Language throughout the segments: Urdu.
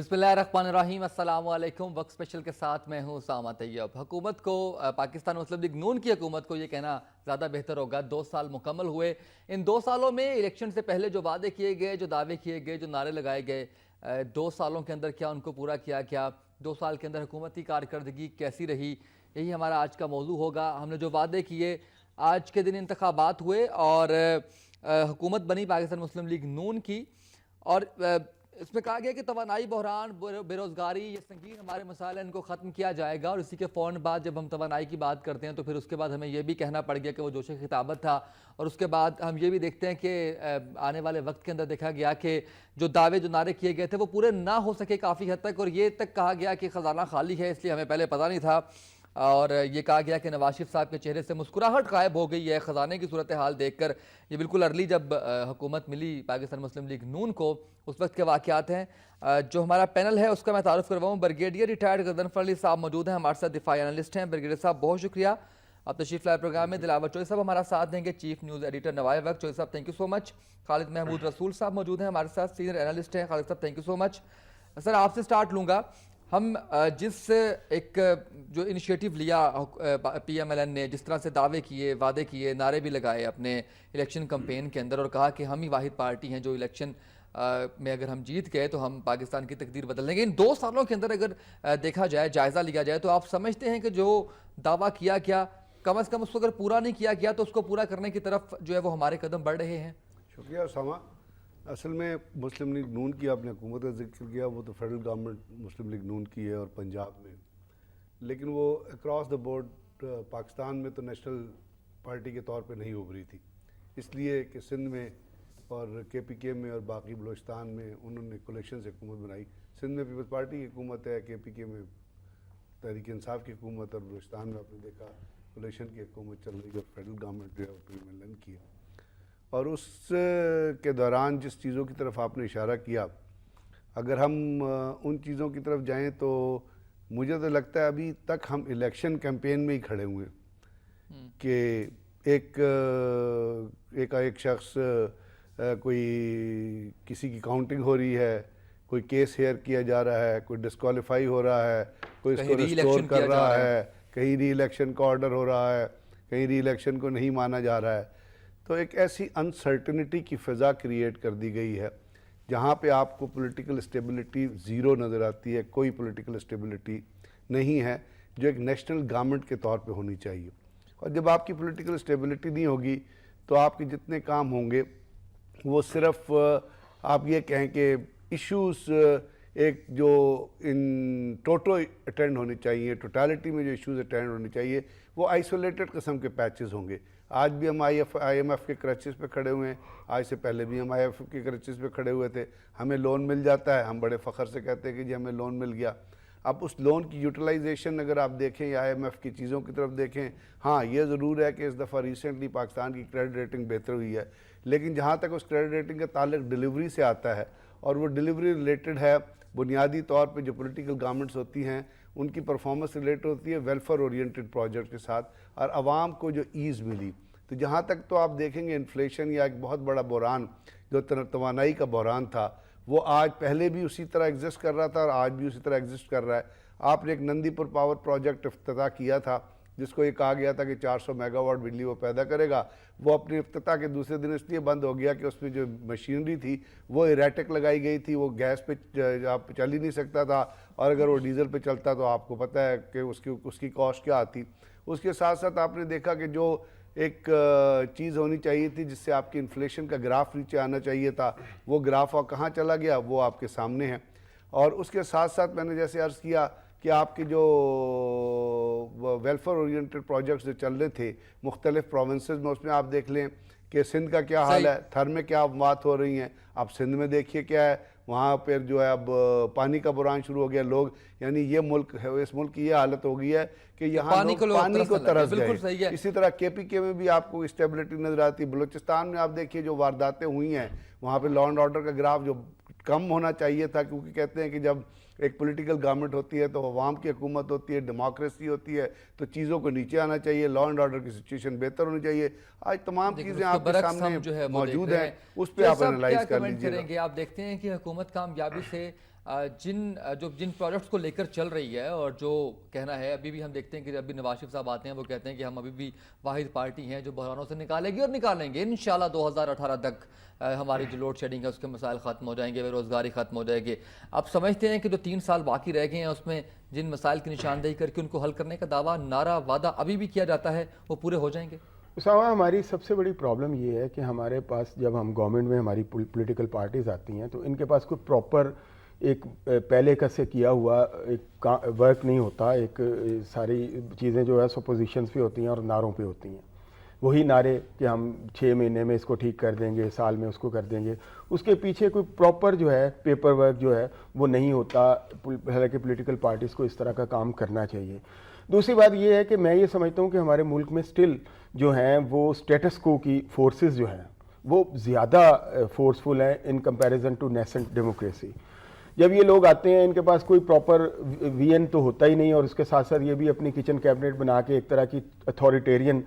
بسم اللہ الرحمن الرحیم، السلام علیکم۔ وقت اسپیشل کے ساتھ میں ہوں اسامہ طیب۔ حکومت کو، پاکستان مسلم لیگ نون کی حکومت کو یہ کہنا زیادہ بہتر ہوگا 2 سال مکمل ہوئے۔ ان 2 سالوں میں الیکشن سے پہلے جو وعدے کیے گئے، جو دعوے کیے گئے، جو نعرے لگائے گئے، 2 سالوں کے اندر کیا ان کو پورا کیا گیا؟ 2 سال کے اندر حکومتی کارکردگی کیسی رہی؟ یہی ہمارا آج کا موضوع ہوگا۔ ہم نے جو وعدے کیے، آج کے دن انتخابات ہوئے اور حکومت بنی پاکستان مسلم لیگ نون کی، اور اس میں کہا گیا کہ توانائی بحران، بے روزگاری، یہ سنگین ہمارے مسائل ہیں، ان کو ختم کیا جائے گا۔ اور اسی کے فوراً بعد جب ہم توانائی کی بات کرتے ہیں تو پھر اس کے بعد ہمیں یہ بھی کہنا پڑ گیا کہ وہ جوش خطابت تھا۔ اور اس کے بعد ہم یہ بھی دیکھتے ہیں کہ آنے والے وقت کے اندر دیکھا گیا کہ جو دعوے، جو نعرے کیے گئے تھے وہ پورے نہ ہو سکے کافی حد تک، اور یہ تک کہا گیا کہ خزانہ خالی ہے، اس لیے ہمیں پہلے پتہ نہیں تھا۔ اور یہ کہا گیا کہ نواز شریف صاحب کے چہرے سے مسکراہٹ غائب ہو گئی ہے خزانے کی صورتحال دیکھ کر۔ یہ بالکل ارلی جب حکومت ملی پاکستان مسلم لیگ نون کو، اس وقت کے واقعات ہیں۔ جو ہمارا پینل ہے اس کا میں تعارف کرواؤں۔ بریگیڈیئر ریٹائرڈ غضنفر علی صاحب موجود ہیں، ہمارے ساتھ دفاعی انالسٹ ہیں۔ بریگیڈیئر صاحب بہت شکریہ، آپ تشریف لائے پروگرام میں۔ دلاور چوہدری صاحب ہمارا ساتھ دیں گے، چیف نیوز ایڈیٹر نوائے وقت۔ چوہدری صاحب تھینک یو سو مچ۔ خالد محمود رسول صاحب موجود ہیں ہمارے ساتھ، سینئر انالسٹ ہیں۔ خالد صاحب تھینک یو سو مچ۔ سر آپ سے سٹارٹ لوں گا۔ ہم جس ایک جو انیشیٹو لیا پی ایم ایل این نے، جس طرح سے دعوے کیے، وعدے کیے، نعرے بھی لگائے اپنے الیکشن کمپین کے اندر، اور کہا کہ ہم ہی واحد پارٹی ہیں جو الیکشن میں اگر ہم جیت گئے تو ہم پاکستان کی تقدیر بدل دیں گے۔ ان 2 سالوں کے اندر اگر دیکھا جائے، جائزہ لیا جائے، تو آپ سمجھتے ہیں کہ جو دعویٰ کیا گیا، کم از کم اس کو اگر پورا نہیں کیا گیا تو اس کو پورا کرنے کی طرف جو ہے وہ ہمارے قدم بڑھ رہے ہیں؟ شکریہ اسامہ۔ اصل میں مسلم لیگ نون کی آپ نے حکومت کا ذکر کیا، وہ تو فیڈرل گورنمنٹ مسلم لیگ نون کی ہے اور پنجاب میں، لیکن وہ اکراس دا بورڈ پاکستان میں تو نیشنل پارٹی کے طور پہ نہیں ابھری تھی، اس لیے کہ سندھ میں اور کے پی کے میں اور باقی بلوچستان میں انہوں نے کولیشن سے حکومت بنائی۔ سندھ میں پیپلز پارٹی کی حکومت ہے، کے پی کے میں تحریک انصاف کی حکومت، اور بلوچستان میں آپ نے دیکھا کولیشن کی حکومت چل رہی ہے، اور فیڈرل گورنمنٹ جو ہے پی ایم ایل این کی ہے۔ اور اس کے دوران جس چیزوں کی طرف آپ نے اشارہ کیا، اگر ہم ان چیزوں کی طرف جائیں تو مجھے تو لگتا ہے ابھی تک ہم الیکشن کیمپین میں ہی کھڑے ہوئے ہیں کہ ایک شخص کوئی کسی کی کاؤنٹنگ ہو رہی ہے، کوئی کیس ہیئر کیا جا رہا ہے، کوئی ڈسکوالیفائی ہو رہا ہے، کوئی اس کو ریسٹور کر رہا ہے، کہیں ری الیکشن کا آرڈر ہو رہا ہے، کہیں ری الیکشن کو نہیں مانا جا رہا ہے۔ تو ایک ایسی انسرٹنٹی کی فضا کریٹ کر دی گئی ہے جہاں پہ آپ کو پولیٹیکل اسٹیبلٹی زیرو نظر آتی ہے، کوئی پولیٹیکل اسٹیبلٹی نہیں ہے جو ایک نیشنل گورنمنٹ کے طور پہ ہونی چاہیے۔ اور جب آپ کی پولیٹیکل اسٹیبلٹی نہیں ہوگی تو آپ کے جتنے کام ہوں گے وہ صرف آپ یہ کہیں کہ ایشوز ایک جو ان ٹوٹو اٹینڈ ہونی چاہیے، ٹوٹالٹی میں جو ایشوز اٹینڈ ہونی چاہیے، وہ آئسولیٹڈ قسم کے پیچز ہوں گے۔ آج بھی ہم آئی ایم ایف کے کرچز پہ کھڑے ہوئے ہیں، آج سے پہلے بھی ہم آئی ایف کے کرچز پہ کھڑے ہوئے تھے۔ ہمیں لون مل جاتا ہے، ہم بڑے فخر سے کہتے ہیں کہ جی ہمیں لون مل گیا۔ اب اس لون کی یوٹیلائزیشن اگر آپ دیکھیں یا آئی ایم ایف کی چیزوں کی طرف دیکھیں، ہاں یہ ضرور ہے کہ اس دفعہ ریسنٹلی پاکستان کی کریڈٹ ریٹنگ بہتر ہوئی ہے، لیکن جہاں تک اس کریڈٹ ریٹنگ کا تعلق ڈیلیوری سے آتا ہے، اور وہ ڈیلیوری ریلیٹڈ ہے بنیادی طور پہ جو پولیٹیکل گورنمنٹس ہوتی ہیں ان کی پرفارمنس ریلیٹڈ ہوتی ہے ویلفیئر اورینٹڈ پروجیکٹ کے ساتھ، اور عوام کو جو ایز ملی۔ تو جہاں تک تو آپ دیکھیں گے انفلیشن یا ایک بہت بڑا بحران جو توانائی کا بحران تھا، وہ آج پہلے بھی اسی طرح ایگزسٹ کر رہا تھا اور آج بھی اسی طرح ایگزسٹ کر رہا ہے۔ آپ نے ایک نندی پور پاور پروجیکٹ افتتاح کیا تھا جس کو یہ کہا گیا تھا کہ 400 میگا واٹ بجلی وہ پیدا کرے گا، وہ اپنے افتتاح کے دوسرے دن اس لیے بند ہو گیا کہ اس میں جو مشینری تھی وہ ایریٹک لگائی گئی تھی، وہ گیس پہ چل ہی نہیں سکتا تھا، اور اگر وہ ڈیزل پہ چلتا تو آپ کو پتہ ہے کہ اس کی کاسٹ کیا آتی۔ اس کے ساتھ ساتھ آپ نے دیکھا کہ جو ایک چیز ہونی چاہیے تھی جس سے آپ کی انفلیشن کا گراف نیچے آنا چاہیے تھا، وہ گراف کہاں چلا گیا، وہ آپ کے سامنے ہے۔ اور اس کے ساتھ ساتھ میں نے جیسے عرض کیا کہ آپ کے جو ویلفیئر اورینٹڈ پروجیکٹس جو چل رہے تھے مختلف پروونسز میں، اس میں آپ دیکھ لیں کہ سندھ کا کیا حال ہے، تھر میں کیا بات ہو رہی ہیں، اب سندھ میں دیکھیے کیا ہے، وہاں پہ جو ہے اب پانی کا بحران شروع ہو گیا۔ لوگ یعنی یہ ملک ہے، اس ملک کی یہ حالت ہو گئی ہے کہ یہاں لوگ پانی کو ترس گئے۔ اسی طرح کے پی کے میں بھی آپ کو اسٹیبلٹی نظر آتی ہے۔ بلوچستان میں آپ دیکھیے جو وارداتیں ہوئی ہیں، وہاں پہ لا اینڈ آرڈر کا گراف جو کم ہونا چاہیے تھا، کیونکہ کہتے ہیں کہ جب ایک پولیٹیکل گورنمنٹ ہوتی ہے تو عوام کی حکومت ہوتی ہے، ڈیموکریسی ہوتی ہے، تو چیزوں کو نیچے آنا چاہیے، لا اینڈ آرڈر کی سچویشن بہتر ہونی چاہیے۔ آج تمام چیزیں آپ کے سامنے موجود ہیں، اس پہ آپ انالائز کر لیجیے۔ آپ دیکھتے ہیں کہ حکومت کامیابی سے جن پروجیکٹس کو لے کر چل رہی ہے اور جو کہنا ہے ابھی بھی ہم دیکھتے ہیں کہ ابھی نواز شریف صاحب آتے ہیں وہ کہتے ہیں کہ ہم ابھی بھی واحد پارٹی ہیں جو بحرانوں سے نکالے گی اور نکالیں گے انشاءاللہ 2018 تک ہماری جو لوڈ شیڈنگ ہے اس کے مسائل ختم ہو جائیں گے, بے روزگاری ختم ہو جائے گی. آپ سمجھتے ہیں کہ جو 3 سال باقی رہ گئے ہیں اس میں جن مسائل کی نشاندہی کر کے ان کو حل کرنے کا دعویٰ نعرہ وعدہ ابھی بھی کیا جاتا ہے وہ پورے ہو جائیں گے؟ اسامہ, ہماری سب سے بڑی پرابلم یہ ہے کہ ہمارے پاس جب ہم گورنمنٹ میں ہماری پولیٹیکل پارٹیز آتی ہیں تو ان کے پاس کوئی پراپر ایک پہلے کا سے کیا ہوا ایک ورک نہیں ہوتا. ایک ساری چیزیں جو ہے سپوزیشنز پہ ہوتی ہیں اور نعروں پہ ہوتی ہیں. وہی نعرے کہ ہم 6 مہینے میں اس کو ٹھیک کر دیں گے, سال میں اس کو کر دیں گے, اس کے پیچھے کوئی پراپر جو ہے پیپر ورک جو ہے وہ نہیں ہوتا. حالانکہ پولیٹیکل پارٹیز کو اس طرح کا کام کرنا چاہیے. دوسری بات یہ ہے کہ میں یہ سمجھتا ہوں کہ ہمارے ملک میں سٹل جو ہیں وہ اسٹیٹس کو کی فورسز جو ہیں وہ زیادہ فورسفل ہیں ان کمپیریزن ٹو نیسنٹ ڈیموکریسی. جب یہ لوگ آتے ہیں ان کے پاس کوئی پراپر وی این تو ہوتا ہی نہیں, اور اس کے ساتھ ساتھ یہ بھی اپنی کچن کیبنٹ بنا کے ایک طرح کی اتھارٹیرین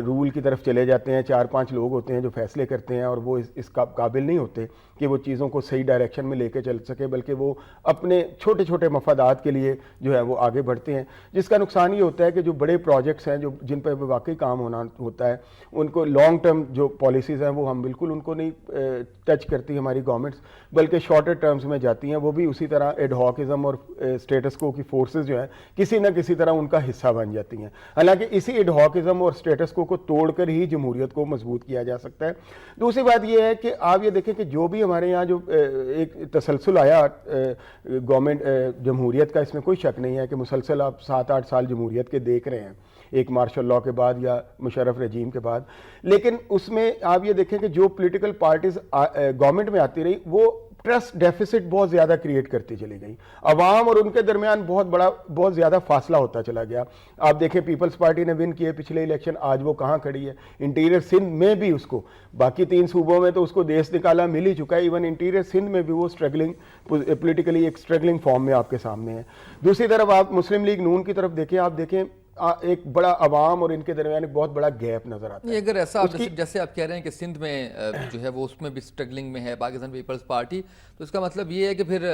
رول کی طرف چلے جاتے ہیں. 4-5 لوگ ہوتے ہیں جو فیصلے کرتے ہیں اور وہ اس قابل نہیں ہوتے کہ وہ چیزوں کو صحیح ڈائریکشن میں لے کے چل سکے, بلکہ وہ اپنے چھوٹے چھوٹے مفادات کے لیے جو ہے وہ آگے بڑھتے ہیں. جس کا نقصان یہ ہوتا ہے کہ جو بڑے پروجیکٹس ہیں جو جن پہ واقعی کام ہونا ہوتا ہے ان کو لانگ ٹرم جو پالیسیز ہیں وہ ہم بالکل ان کو نہیں ٹچ کرتی ہماری گورنمنٹس, بلکہ شارٹر ٹرمز میں جاتی ہیں. وہ بھی اسی طرح ایڈ ہاکزم اور اسٹیٹس کو کی فورسز جو ہیں کسی نہ کسی طرح ان کا حصہ بن جاتی ہیں. حالانکہ اسی ایڈ ہاکزم اور اسٹیٹس کو توڑ کر ہی جمہوریت کو مضبوط کیا جا سکتا ہے. دوسری بات یہ ہے کہ آپ یہ دیکھیں کہ جو بھی ہمارے یہاں جو ایک تسلسل آیا گورنمنٹ جمہوریت کا, اس میں کوئی شک نہیں ہے کہ مسلسل آپ 7-8 سال جمہوریت کے دیکھ رہے ہیں, ایک مارشل لاء کے بعد یا مشرف رجیم کے بعد. لیکن اس میں آپ یہ دیکھیں کہ جو پولیٹیکل پارٹیز گورنمنٹ میں آتی رہی وہ ٹرسٹ ڈیفیسٹ بہت زیادہ کریٹ کرتی چلی گئی. عوام اور ان کے درمیان بہت زیادہ فاصلہ ہوتا چلا گیا. آپ دیکھیں پیپلز پارٹی نے ون کیے پچھلے الیکشن, آج وہ کہاں کھڑی ہے. انٹیریئر سندھ میں بھی اس کو, باقی 3 صوبوں میں تو اس کو دیس نکالا مل ہی چکا ہے, ایون انٹیریئر سندھ میں بھی وہ اسٹرگلنگ پولیٹیکلی ایک اسٹرگلنگ فارم میں آپ کے سامنے ہے. دوسری طرف آپ مسلم لیگ نون کی طرف دیکھیں, آپ دیکھیں ایک بڑا عوام اور ان کے درمیان ایک بہت بڑا گیپ نظر آتا ہے. اگر ایسا جیسے آپ کہہ رہے ہیں کہ سندھ میں جو ہے وہ اس میں بھی اسٹرگلنگ میں ہے پاکستان پیپلز پارٹی, تو اس کا مطلب یہ ہے کہ پھر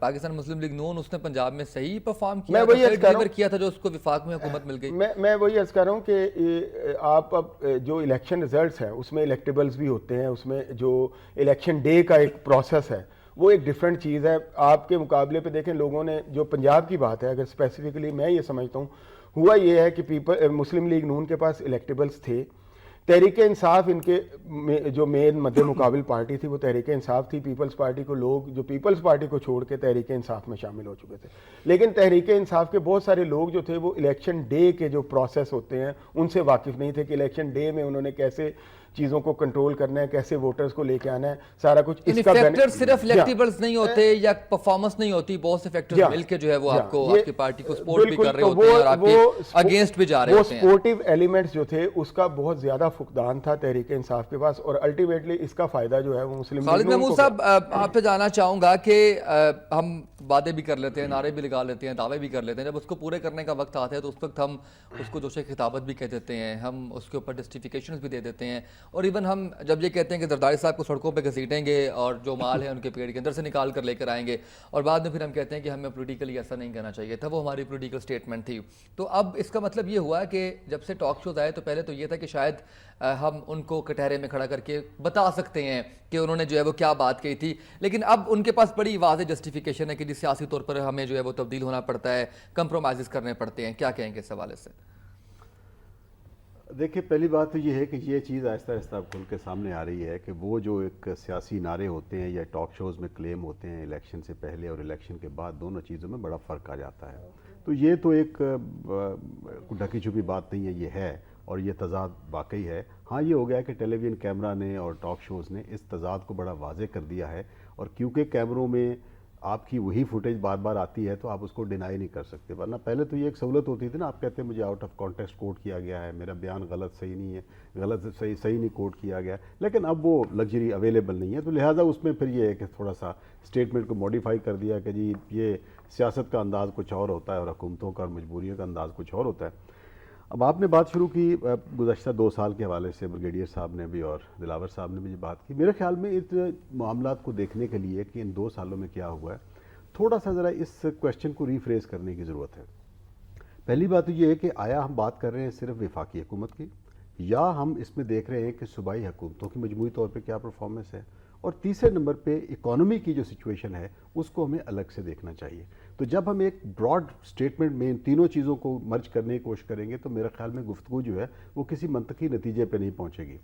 پاکستان مسلم لیگ نون اس نے پنجاب میں صحیح پرفارم کیا تھا جو اس کو وفاق میں حکومت مل گئی. میں وہی عرض کر رہا ہوں کہ آپ اب جو الیکشن ریزلٹس ہیں اس میں الیکٹیبلز بھی ہوتے ہیں, اس میں جو الیکشن ڈے کا ایک پروسیس ہے وہ ایک ڈیفرنٹ چیز ہے. آپ کے مقابلے پہ دیکھیں لوگوں نے, جو پنجاب کی بات ہے اگر اسپیسیفکلی میں یہ سمجھتا ہوں, ہوا یہ ہے کہ مسلم لیگ نون کے پاس الیکٹیبلز تھے. تحریک انصاف ان کے جو مین مد مقابل پارٹی تھی وہ تحریک انصاف تھی. پیپلز پارٹی کو لوگ جو پیپلز پارٹی کو چھوڑ کے تحریک انصاف میں شامل ہو چکے تھے. لیکن تحریک انصاف کے بہت سارے لوگ جو تھے وہ الیکشن ڈے کے جو پروسیس ہوتے ہیں ان سے واقف نہیں تھے کہ الیکشن ڈے میں انہوں نے کیسے چیزوں کو کنٹرول کرنا ہے, کیسے ووٹرز کو لے کے آنا ہے, سارا کچھ. اس کا فیکٹر صرف الیکٹیبلز نہیں ہوتے یا پرفارمنس نہیں ہوتی, بہت سے فیکٹرز مل کے جو ہے وہ آپ کو آپ کی پارٹی کو سپورٹ بھی کر رہے ہوتے ہیں اور آپ کے اگینسٹ بھی جا رہے ہوتے ہیں. وہ سپورٹیو ایلیمنٹس جو تھے اس کا بہت زیادہ فقدان تھا تحریک انصاف کے پاس, اور الٹیمیٹلی اس کا فائدہ جو ہے وہ مسلم. خالد محمود صاحب, آپ سے جاننا چاہوں گا کہ ہم باتیں بھی کر لیتے ہیں, نعرے بھی لگا لیتے ہیں, دعوے بھی کر لیتے ہیں, جب اس کو پورے کرنے کا وقت آتا ہے تو اس وقت ہم اس کو جوش خطابت بھی کہہ دیتے ہیں, ہم اس کے اوپر جسٹیفیکیشنز بھی دے دیتے ہیں, اور ایون ہم جب یہ کہتے ہیں کہ زرداری صاحب کو سڑکوں پہ گھسیٹیں گے اور جو مال ہے ان کے پیڑ کے اندر سے نکال کر لے کر آئیں گے, اور بعد میں پھر ہم کہتے ہیں کہ ہمیں پولیٹیکلی ایسا نہیں کرنا چاہیے تھا, وہ ہماری پولیٹیکل سٹیٹمنٹ تھی. تو اب اس کا مطلب یہ ہوا کہ جب سے ٹاک شوز آئے تو پہلے تو یہ تھا کہ شاید ہم ان کو کٹہرے میں کھڑا کر کے بتا سکتے ہیں کہ انہوں نے جو ہے وہ کیا بات کہی تھی, لیکن اب ان کے پاس بڑی واضح جسٹیفیکیشن ہے کہ جس سیاسی طور پر ہمیں جو ہے وہ تبدیل ہونا پڑتا ہے, کمپرومائزز کرنے پڑتے ہیں. کیا کہیں گے اس حوالے سے؟ دیکھیں, پہلی بات تو یہ ہے کہ یہ چیز آہستہ آہستہ کھل کے سامنے آ رہی ہے کہ وہ جو ایک سیاسی نعرے ہوتے ہیں یا ٹاک شوز میں کلیم ہوتے ہیں الیکشن سے پہلے اور الیکشن کے بعد, دونوں چیزوں میں بڑا فرق آ جاتا ہے. تو یہ تو ایک ڈھکی چھپی بات نہیں ہے, یہ ہے, اور یہ تضاد واقعی ہے. ہاں, یہ ہو گیا کہ ٹیلی ویژن کیمرہ نے اور ٹاک شوز نے اس تضاد کو بڑا واضح کر دیا ہے, اور کیونکہ کیمروں میں آپ کی وہی فوٹیج بار بار آتی ہے تو آپ اس کو ڈینائی نہیں کر سکتے. ورنہ پہلے تو یہ ایک سہولت ہوتی تھی نا, آپ کہتے ہیں مجھے آؤٹ آف کانٹیکسٹ کوٹ کیا گیا ہے, میرا بیان غلط صحیح نہیں ہے, غلط صحیح نہیں کوٹ کیا گیا, لیکن اب وہ لگژری اویلیبل نہیں ہے. تو لہٰذا اس میں پھر یہ ہے کہ تھوڑا سا اسٹیٹمنٹ کو موڈیفائی کر دیا کہ جی یہ سیاست کا انداز کچھ اور ہوتا ہے اور حکومتوں کا اور مجبوریوں کا انداز کچھ اور ہوتا ہے. اب آپ نے بات شروع کی گزشتہ 2 سال کے حوالے سے, بریگیڈیئر صاحب نے بھی اور دلاور صاحب نے بھی بات کی. میرے خیال میں اس معاملات کو دیکھنے کے لیے کہ ان 2 سالوں میں کیا ہوا ہے, تھوڑا سا ذرا اس کویشچن کو ریفریز کرنے کی ضرورت ہے. پہلی بات تو یہ ہے کہ آیا ہم بات کر رہے ہیں صرف وفاقی حکومت کی، یا ہم اس میں دیکھ رہے ہیں کہ صوبائی حکومتوں کی مجموعی طور پہ کیا پرفارمنس ہے، اور تیسرے نمبر پہ اکانومی کی جو سچویشن ہے اس کو ہمیں الگ سے دیکھنا چاہیے. تو جب ہم ایک براڈ سٹیٹمنٹ میں ان تینوں چیزوں کو مرج کرنے کی کوشش کریں گے تو میرے خیال میں گفتگو جو ہے وہ کسی منطقی نتیجے پہ نہیں پہنچے گی.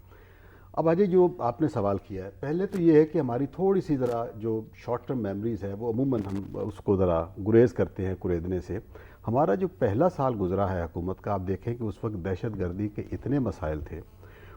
اب آجے جو آپ نے سوال کیا ہے، پہلے تو یہ ہے کہ ہماری تھوڑی سی ذرا جو شارٹ ٹرم میموریز ہے وہ عموماً ہم اس کو ذرا گریز کرتے ہیں کریدنے سے. ہمارا جو پہلا سال گزرا ہے حکومت کا، آپ دیکھیں کہ اس وقت دہشت گردی کے اتنے مسائل تھے.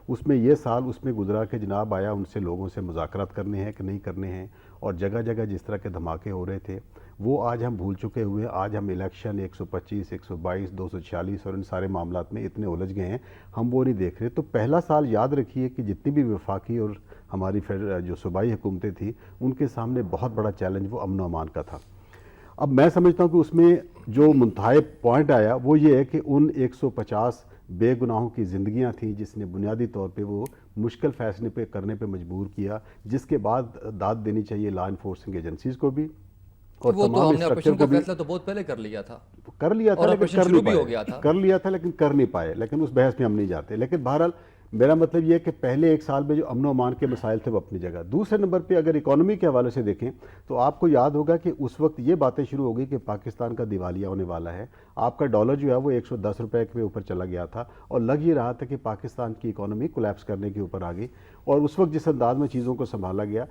اس میں یہ سال اس میں گزرا کہ جناب آیا ان سے لوگوں سے مذاکرات کرنے ہیں کہ نہیں کرنے ہیں، اور جگہ جگہ جس طرح کے دھماکے ہو رہے تھے وہ آج ہم بھول چکے ہوئے ہیں. آج ہم الیکشن 125 122 246 اور ان سارے معاملات میں اتنے الجھ گئے ہیں، ہم وہ نہیں دیکھ رہے. تو پہلا سال یاد رکھیے کہ جتنی بھی وفاقی اور ہماری جو صوبائی حکومتیں تھیں ان کے سامنے بہت بڑا چیلنج وہ امن و امان کا تھا. اب میں سمجھتا ہوں کہ اس میں جو منتہا پوائنٹ آیا وہ یہ ہے کہ ان 150 بے گناہوں کی زندگیاں تھیں جس نے بنیادی طور پہ وہ مشکل فیصلے پہ کرنے پہ مجبور کیا، جس کے بعد داد دینی چاہیے لا انفورسنگ ایجنسیز کو بھی، اور وہ تو تمام ہم نے اسٹرکچر آپریشن کو کا بھی فیصلہ تو بہت پہلے کر لیا تھا، کر لیا تھا اور لیکن آپریشن کر شروع نہیں بھی ہو گیا پائے. تھا. کر لیا تھا لیکن کر نہیں پائے، لیکن اس بحث میں ہم نہیں جاتے. لیکن بہرحال میرا مطلب یہ ہے کہ پہلے ایک سال میں جو امن و امان کے مسائل تھے وہ اپنی جگہ. دوسرے نمبر پہ اگر اکانومی کے حوالے سے دیکھیں تو آپ کو یاد ہوگا کہ اس وقت یہ باتیں شروع ہو گئی کہ پاکستان کا دیوالیہ ہونے والا ہے. آپ کا ڈالر جو ہے وہ 110 روپے کے اوپر چلا گیا تھا، اور لگ یہ رہا تھا کہ پاکستان کی اکانومی کولیپس کرنے کے اوپر آ گئی. اور اس وقت جس انداز میں چیزوں کو سنبھالا گیا،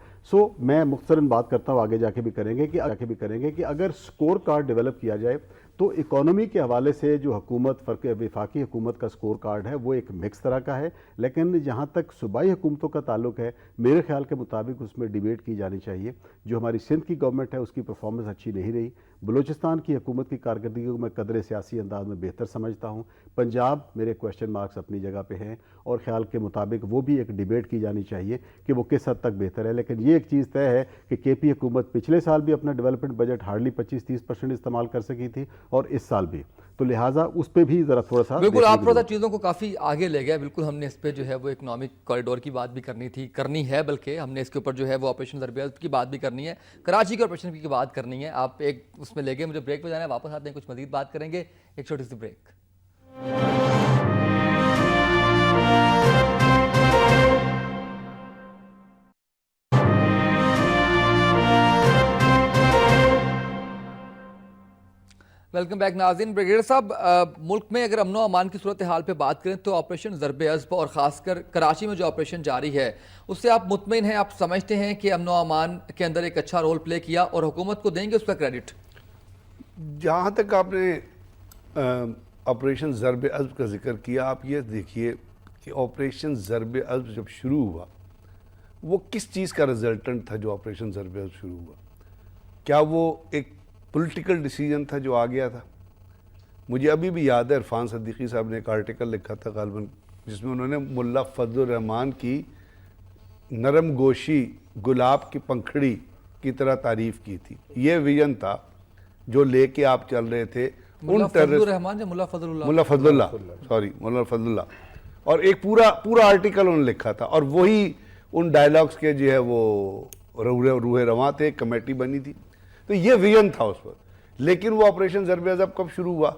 میں مختصراً بات کرتا ہوں، آگے جا کے بھی کریں گے کہ اگر سکور کارڈ ڈیولپ کیا جائے تو اکانومی کے حوالے سے جو حکومت وفاقی حکومت کا سکور کارڈ ہے وہ ایک مکس طرح کا ہے. لیکن جہاں تک صوبائی حکومتوں کا تعلق ہے میرے خیال کے مطابق اس میں ڈیبیٹ کی جانی چاہیے. جو ہماری سندھ کی گورنمنٹ ہے اس کی پرفارمنس اچھی نہیں رہی. بلوچستان کی حکومت کی کارکردگی کو میں قدر سیاسی انداز میں بہتر سمجھتا ہوں. پنجاب میرے کویشچن مارکس اپنی جگہ پہ ہیں، اور خیال کے مطابق وہ بھی ایک ڈیبیٹ کی جانی چاہیے کہ وہ کس حد تک بہتر ہے. لیکن یہ ایک چیز طے ہے کہ کے پی حکومت پچھلے سال بھی اپنا ڈیولپمنٹ بجٹ ہارڈلی 25-30% استعمال کر سکی تھی، اور اس سال بھی. تو لہٰذا اس پہ بھی ذرا تھوڑا سا بالکل آپ تھوڑا چیزوں کو کافی آگے لے گئے. بالکل ہم نے اس پہ جو ہے وہ اکنامک کوریڈور کی بات بھی کرنی ہے، بلکہ ہم نے اس کے اوپر جو ہے وہ آپریشن ضرب اذب کی بات بھی کرنی ہے، کراچی کے آپریشن کی بات کرنی ہے. آپ ایک اس میں لے گئے، مجھے بریک پہ جانا ہے، واپس آتے ہیں کچھ مزید بات کریں گے. ایک چھوٹی سی بریک. ویلکم بیک ناظرین. بریگیڈیئر صاحب، ملک میں اگر امن و امان کی صورتحال پہ بات کریں تو آپریشن ضرب اذب اور خاص کر کراچی میں جو آپریشن جاری ہے اس سے آپ مطمئن ہیں؟ آپ سمجھتے ہیں کہ امن و امان کے اندر ایک اچھا رول پلے کیا، اور حکومت کو دیں گے اس کا کریڈٹ؟ جہاں تک آپ نے آپریشن ضرب اذب کا ذکر کیا، آپ یہ دیکھیے کہ آپریشن ضرب اذب جب شروع ہوا وہ کس چیز کا رزلٹنٹ تھا؟ جو آپریشن ضرب اذب شروع ہوا، کیا وہ ایک پولیٹیکل ڈیسیجن تھا جو آ گیا تھا؟ مجھے ابھی بھی یاد ہے عرفان صدیقی صاحب نے ایک آرٹیکل لکھا تھا غالباً، جس میں انہوں نے ملا فضل الرحمان کی نرم گوشی گلاب کی پنکھڑی کی طرح تعریف کی تھی. یہ ویژن تھا جو لے کے آپ چل رہے تھے. ملا فضل الرحمان یا ملا فضل اللہ؟ ملا فضل اللہ. اور ایک پورا آرٹیکل انہوں نے لکھا تھا، اور وہی ان ڈائلاگز کے جو ہے وہ روح رواں تھے، کمیٹی بنی تھی. تو یہ ویژن تھا اس وقت. لیکن وہ آپریشن ضرب اذب کب شروع ہوا؟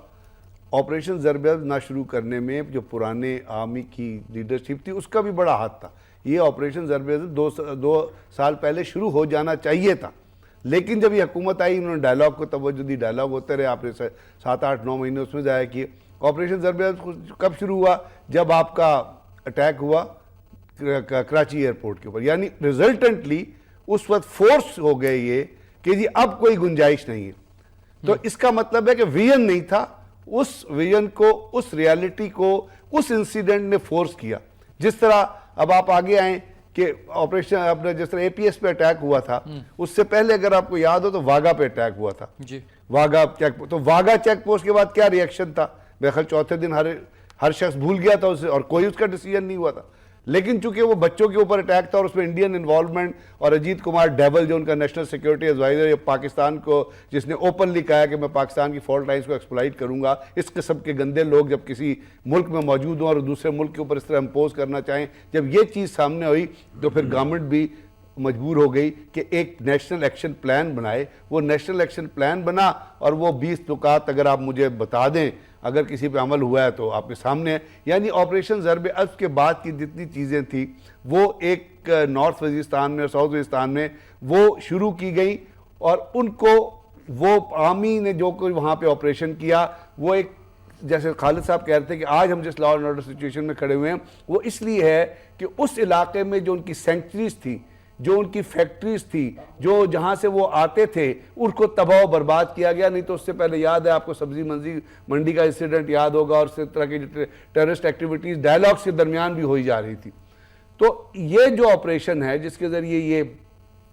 آپریشن ضرب اذب نہ شروع کرنے میں جو پرانے آرمی کی لیڈرشپ تھی اس کا بھی بڑا ہاتھ تھا. یہ آپریشن ضرب اذب 2 سال پہلے شروع ہو جانا چاہیے تھا. لیکن جب یہ حکومت آئی انہوں نے ڈائلاگ کو توجہ دی، ڈائلاگ ہوتے رہے، آپ نے 7-8-9 مہینے اس میں ضائع کیے. آپریشن ضرب اذب کب شروع ہوا؟ جب آپ کا اٹیک ہوا کراچی ایئرپورٹ کے اوپر. یعنی ریزلٹنٹلی اس وقت فورس ہو گئے یہ کہ جی اب کوئی گنجائش نہیں ہے. تو اس کا مطلب ہے کہ ویژن نہیں تھا، اس ویژن کو، اس ریالٹی کو اس انسیڈنٹ نے فورس کیا. جس طرح اب آپ آگے آئیں کہ آپریشن اپنے جس طرح اے پی ایس پہ اٹیک ہوا تھا، اس سے پہلے اگر آپ کو یاد ہو تو واگا پہ اٹیک ہوا تھا. واگا چیک پوسٹ. تو واگا چیک پوسٹ کے بعد کیا ریئیکشن تھا؟ میرے خیال چوتھے دن ہر شخص بھول گیا تھا اسے، اور کوئی اس کا ڈیسیجن نہیں ہوا تھا. لیکن چونکہ وہ بچوں کے اوپر اٹیک تھا اور اس میں انڈین انوالومنٹ، اور اجیت کمار ڈیول جو ان کا نیشنل سیکیورٹی ایڈوائزر ہے پاکستان کو، جس نے اوپنلی کہا کہ میں پاکستان کی فالٹ لائنز کو ایکسپلائٹ کروں گا. اس قسم کے گندے لوگ جب کسی ملک میں موجود ہوں اور دوسرے ملک کے اوپر اس طرح امپوز کرنا چاہیں، جب یہ چیز سامنے ہوئی تو پھر گورنمنٹ بھی مجبور ہو گئی کہ ایک نیشنل ایکشن پلان بنائے. وہ نیشنل ایکشن پلان بنا اور وہ 20 نکات اگر آپ مجھے بتا دیں اگر کسی پہ عمل ہوا ہے تو آپ کے سامنے ہے. یعنی آپریشن ضرب عضب کے بعد کی جتنی چیزیں تھیں وہ ایک نارتھ وزیرستان میں اور ساؤتھ وزیرستان میں وہ شروع کی گئیں, اور ان کو وہ آرمی نے جو کوئی وہاں پہ آپریشن کیا وہ ایک, جیسے خالد صاحب کہہ رہے تھے کہ آج ہم جس لا اینڈ آرڈر سچویشن میں کھڑے ہوئے ہیں وہ اس لیے ہے کہ اس علاقے میں جو ان کی سینکچریز تھی, جو ان کی فیکٹریز تھی, جو جہاں سے وہ آتے تھے, ان کو تباہ و برباد کیا گیا. نہیں تو اس سے پہلے یاد ہے آپ کو سبزی منڈی کا انسیڈنٹ یاد ہوگا, اور اس طرح کی ٹیررسٹ ایکٹیویٹیز ڈائلاگس کے درمیان بھی ہوئی جا رہی تھی. تو یہ جو آپریشن ہے جس کے ذریعے یہ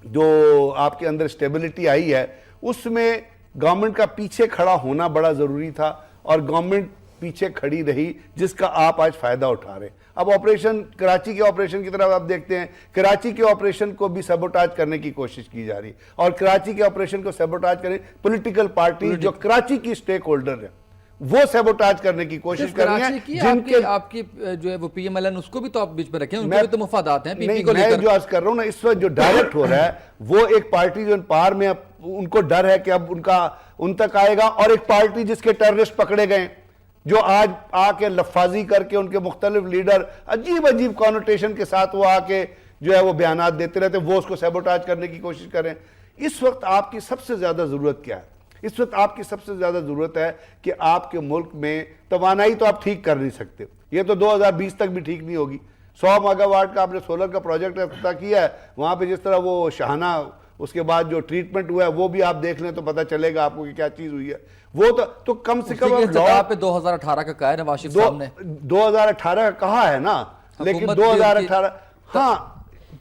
جو آپ کے اندر اسٹیبلٹی آئی ہے, اس میں گورنمنٹ کا پیچھے کھڑا ہونا بڑا ضروری تھا, اور گورنمنٹ پیچھے کھڑی رہی جس کا آپ آج فائدہ اٹھا رہے ہیں. اب آپریشن کراچی کے آپریشن کی طرف آپ دیکھتے ہیں, کراچی کے آپریشن کو بھی سیبوٹاج کرنے کی کوشش کی جا رہی, اور کراچی کے آپریشن کو سیبوٹاج کریں پولیٹیکل پارٹیز جو کراچی کی سٹیک ہولڈر ہیں وہ سیبوٹاج کرنے کی کوشش کر رہی ہیں, جن کے آپ کی جو ہے وہ پی ایم ایل این اس کو بھی تو آپ بیچ میں رکھیں, ان کے بھی تو مفادات ہیں. میں جو عرض کر رہا ہوں نا, اس وقت جو ڈائریکٹ ہو رہا ہے وہ ایک پارٹی جو پار میں ان کو ڈر ہے کہ اب ان تک آئے گا, اور ایک پارٹی جس کے ٹیررسٹ پکڑے گئے جو آج آ کے لفاظی کر کے ان کے مختلف لیڈر عجیب عجیب کانوٹیشن کے ساتھ وہ آ کے جو ہے وہ بیانات دیتے رہتے, وہ اس کو سیبوٹاج کرنے کی کوشش کریں. اس وقت آپ کی سب سے زیادہ ضرورت کیا ہے؟ اس وقت آپ کی سب سے زیادہ ضرورت ہے کہ آپ کے ملک میں توانائی تو آپ ٹھیک کر نہیں سکتے, یہ تو 2020 تک بھی ٹھیک نہیں ہوگی. 100 میگا واٹ کا آپ نے سولر کا پروجیکٹ افتتاح کیا ہے, وہاں پہ جس طرح وہ شاہانہ اس کے بعد جو ٹریٹمنٹ ہوا ہے وہ بھی آپ دیکھ لیں تو پتہ چلے گا آپ کو کہ کیا چیز ہوئی ہے. وہ تو کم سے کم پہ 2018 کا کہا ہے نواز شریف صاحب نے, 2018 کا کہا ہے نا, لیکن 2018 ہاں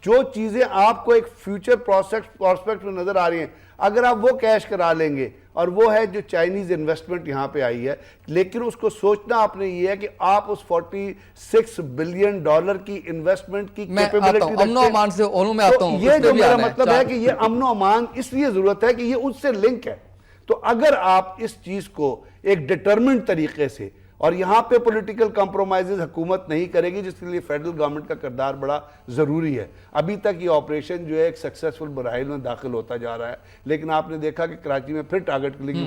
جو چیزیں آپ کو ایک فیوچر پراسپیکٹ میں نظر آ رہی ہیں, اگر آپ وہ کیش کرا لیں گے, اور وہ ہے جو چائنیز انویسٹمنٹ یہاں پہ آئی ہے, لیکن اس کو سوچنا آپ نے یہ ہے کہ آپ اس $46 بلین کی انویسٹمنٹ کی کیپیبلٹی رکھتے ہیں. یہ جو میرا مطلب ہے کہ یہ امن و امان اس لیے ضرورت ہے کہ یہ ان سے لنک ہے. تو اگر آپ اس چیز کو ایک ڈیٹرمنٹ طریقے سے, اور یہاں پہ پولیٹیکل کمپرومائزز حکومت نہیں کرے گی, جس کے لیے فیڈرل گورنمنٹ کا کردار بڑا ضروری ہے. ابھی تک یہ آپریشن جو ہے ایک سکسیسفل مراحل میں داخل ہوتا جا رہا ہے, لیکن آپ نے دیکھا کہ کراچی میں پھر ٹارگٹ کلنگ کی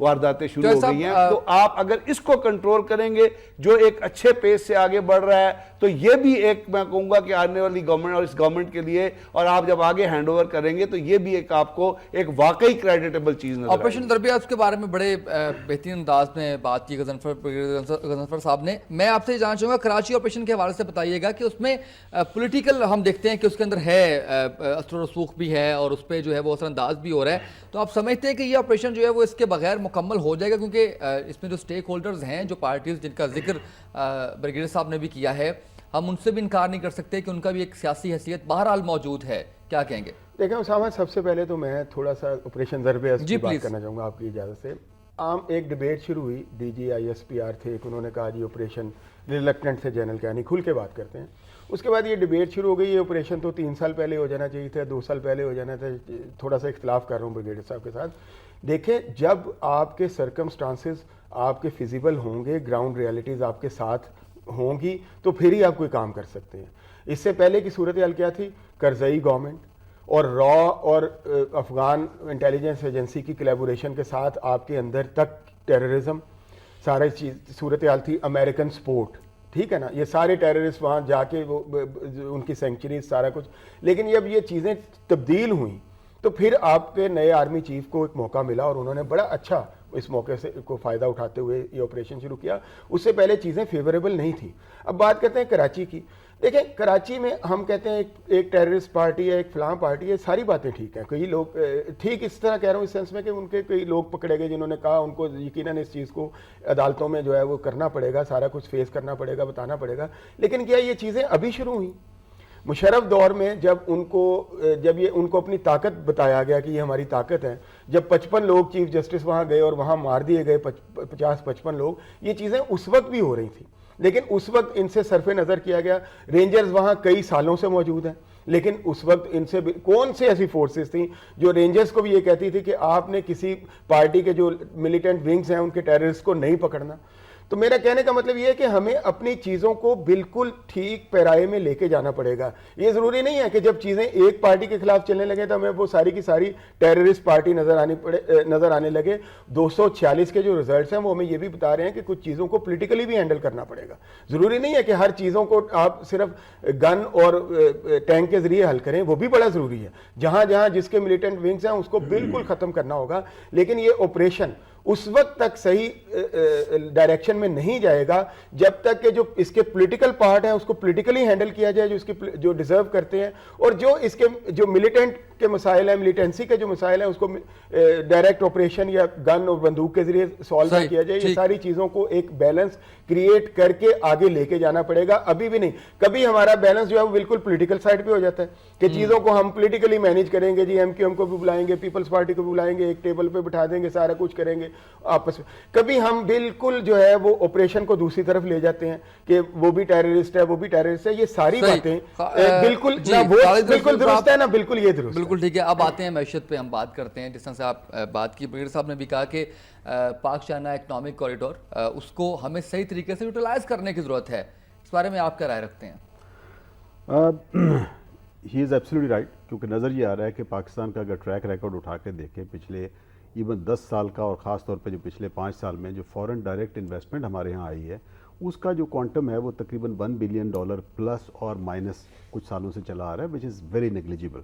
وارداتیں شروع ہو گئی ہیں. تو آپ اگر اس کو کنٹرول کریں گے جو ایک اچھے پیس سے آگے بڑھ رہا ہے, تو یہ بھی ایک میں کہوں گا کہ آنے والی گورنمنٹ اور اس گورنمنٹ کے لیے, اور آپ جب آگے ہینڈ اوور کریں گے تو یہ بھی ایک آپ کو ایک واقعی کریڈیٹیبل چیز نظر آئے گی. آپریشن ضرب عضب کے بارے میں بڑے بہترین انداز میں بات کی غضنفر صاحب نے. میں آپ سے یہ جاننا چاہوں گا کراچی آپریشن کے حوالے سے بتائیے گا کہ اس میں پولیٹیکل ہم دیکھتے ہیں کہ اس کے اندر ہے اثر و رسوخ بھی ہے, اور اس پہ جو ہے وہ اثر انداز بھی ہو رہا ہے. تو آپ سمجھتے ہیں کہ یہ آپریشن جو ہے وہ اس کے بغیر مکمل ہو جائے گا, کیونکہ اس میں جو سٹیک ہولڈرز ہیں, جو پارٹیز جن کا ذکر بریگیڈیئر صاحب نے بھی کیا ہے, ہم ان سے بھی انکار نہیں کر سکتے کہ ان کا بھی ایک سیاسی حیثیت بہرحال موجود ہے. کیا کہیں گے؟ دیکھیں اسامہ, سب سے پہلے تو میں تھوڑا سا آپریشن ضرب عضب کی بات کرنا چاہوں گا آپ کی اجازت سے. عام ایک ڈیبیٹ شروع ہوئی, ڈی جی ISPR تھے, انہوں نے کہا جی آپریشن ریلیکٹنٹ سے جنرل کا, یعنی کھل کے بات کرتے ہیں. اس کے بعد یہ ڈیبیٹ شروع ہو گئی, یہ آپریشن تو 3 سال پہلے ہو جانا چاہیے تھا, 2 سال پہلے ہو جانا تھا. تھوڑا سا اختلاف کر رہا ہوں بریگیڈیئر صاحب کے ساتھ. دیکھیں جب آپ کے سرکمسٹانسز آپ کے فیزیبل ہوں گے, گراؤنڈ ریالٹیز آپ کے ساتھ ہوں گی, تو پھر ہی آپ کوئی کام کر سکتے ہیں. اس سے پہلے کی صورتحال کیا تھی؟ کرزئی گورنمنٹ اور را اور افغان انٹیلیجنس ایجنسی کی کلیبوریشن کے ساتھ آپ کے اندر تک ٹیررزم سارے چیز صورتحال تھی. امریکن سپورٹ, ٹھیک ہے نا, یہ سارے ٹیررسٹ وہاں جا کے وہ ان کی سینکچریز سارا کچھ. لیکن جب یہ چیزیں تبدیل ہوئیں تو پھر آپ کے نئے آرمی چیف کو ایک موقع ملا, اور انہوں نے بڑا اچھا اس موقع سے کو فائدہ اٹھاتے ہوئے یہ آپریشن شروع کیا. اس سے پہلے چیزیں فیوریبل نہیں تھیں. اب بات کرتے ہیں کراچی کی. دیکھیں کراچی میں ہم کہتے ہیں ایک ٹیررسٹ پارٹی ہے, ایک فلاں پارٹی ہے, ساری باتیں ٹھیک ہیں. کئی لوگ ٹھیک اس طرح کہہ رہا ہوں اس سینس میں کہ ان کے کئی لوگ پکڑے گئے جنہوں نے کہا ان کو یقیناً اس چیز کو عدالتوں میں جو ہے وہ کرنا پڑے گا, سارا کچھ فیس کرنا پڑے گا, بتانا پڑے گا. لیکن کیا یہ چیزیں ابھی شروع ہوئیں؟ مشرف دور میں جب یہ ان کو اپنی طاقت بتایا گیا کہ یہ ہماری طاقت ہے, جب 55 لوگ چیف جسٹس وہاں گئے اور وہاں مار دیے گئے 50-55 لوگ, یہ چیزیں اس وقت بھی ہو رہی تھیں. لیکن اس وقت ان سے صرف نظر کیا گیا. رینجرز وہاں کئی سالوں سے موجود ہیں, لیکن اس وقت ان سے کون سی ایسی فورسز تھیں جو رینجرز کو بھی یہ کہتی تھی کہ آپ نے کسی پارٹی کے جو ملیٹنٹ ونگز ہیں ان کے ٹیررسٹ کو نہیں پکڑنا. تو میرا کہنے کا مطلب یہ ہے کہ ہمیں اپنی چیزوں کو بالکل ٹھیک پیرائے میں لے کے جانا پڑے گا. یہ ضروری نہیں ہے کہ جب چیزیں ایک پارٹی کے خلاف چلنے لگے تو ہمیں وہ ساری کی ساری ٹیررسٹ پارٹی نظر آنے لگے. 246 کے جو ریزلٹس ہیں وہ ہمیں یہ بھی بتا رہے ہیں کہ کچھ چیزوں کو پولیٹیکلی بھی ہینڈل کرنا پڑے گا. ضروری نہیں ہے کہ ہر چیزوں کو آپ صرف گن اور ٹینک کے ذریعے حل کریں, وہ بھی بڑا ضروری ہے. جہاں جہاں جس کے ملیٹنٹ ونگز ہیں اس کو بالکل ختم کرنا ہوگا, لیکن یہ آپریشن اس وقت تک صحیح ڈائریکشن میں نہیں جائے گا جب تک کہ جو اس کے پولیٹیکل پارٹ ہیں اس کو پولیٹیکلی ہینڈل کیا جائے, جو اس کے جو ڈیزرو کرتے ہیں, اور جو اس کے جو ملیٹنٹ کے مسائل ہیں, ملیٹنسی کے جو مسائل ہیں اس کو ڈائریکٹ آپریشن یا گن اور بندوق کے ذریعے سالو کیا جائے. یہ ساری چیزوں کو ایک بیلنس کریٹ کر کے آگے لے کے جانا پڑے گا. ابھی بھی نہیں, کبھی ہمارا بیلنس جو ہے وہ بالکل پولیٹیکل سائڈ پہ ہو جاتا ہے کہ چیزوں کو ہم پولیٹیکلی مینیج کریں گے, جی ایم کیو ایم کو بھی بلائیں گے, پیپلز پارٹی کو بھی بلائیں گے, ایک ٹیبل پہ بٹھا دیں گے, سارا کچھ کریں گے آپس میں. کبھی ہم بالکل جو ہے وہ آپریشن کو دوسری طرف لے جاتے ہیں کہ وہ بھی ٹیررسٹ ہے, وہ بھی ٹیررسٹ ہے. یہ ساری باتیں بالکل نہ وہ بالکل درست ہے نہ بالکل یہ درست. بالکل ٹھیک ہے. اب آتے ہیں معیشت پہ, ہم بات کرتے ہیں. جس طرح سے آپ بات کی, بریگیڈیئر صاحب نے بھی کہا کہ پاک چائنا اکنامک کوریڈور, اس کو ہمیں صحیح طریقے سے یوٹیلائز کرنے کی ضرورت ہے. اس بارے میں آپ کیا رائے رکھتے ہیں؟ ہی از ایبسلیٹلی رائٹ, کیونکہ نظر یہ آ رہا ہے کہ پاکستان کا اگر ٹریک ریکارڈ اٹھا کے دیکھیں پچھلے ایون 10 سال کا, اور خاص طور پہ جو پچھلے 5 سال میں جو فورن ڈائریکٹ انویسٹمنٹ ہمارے ہاں آئی ہے, اس کا جو کوانٹم ہے وہ تقریباً $1 بلین پلس اور مائنس کچھ سالوں سے چلا آ رہا ہے, وچ از ویری نیگلیجیبل.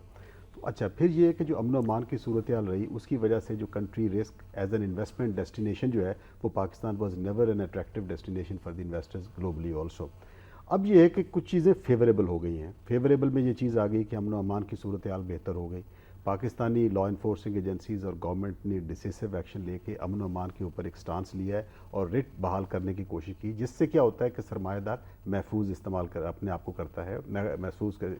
تو اچھا, پھر یہ ہے کہ جو امن و امان کی صورتحال رہی, اس کی وجہ سے جو country risk as an investment destination جو ہے وہ Pakistan was never N attractive destination for the investors globally also. اب یہ ہے کہ کچھ چیزیں فیوریبل ہو گئی ہیں. فیوریبل میں یہ چیز آ گئی کہ امن و امان کی صورتحال بہتر ہو گئی. پاکستانی لا انفورسنگ ایجنسیز اور گورنمنٹ نے ڈیسیسو ایکشن لے کے امن و امان کے اوپر ایک سٹانس لیا ہے اور ریٹ بحال کرنے کی کوشش کی, جس سے کیا ہوتا ہے کہ سرمایہ دار محفوظ استعمال کر اپنے آپ کو کرتا ہے, محسوس کر.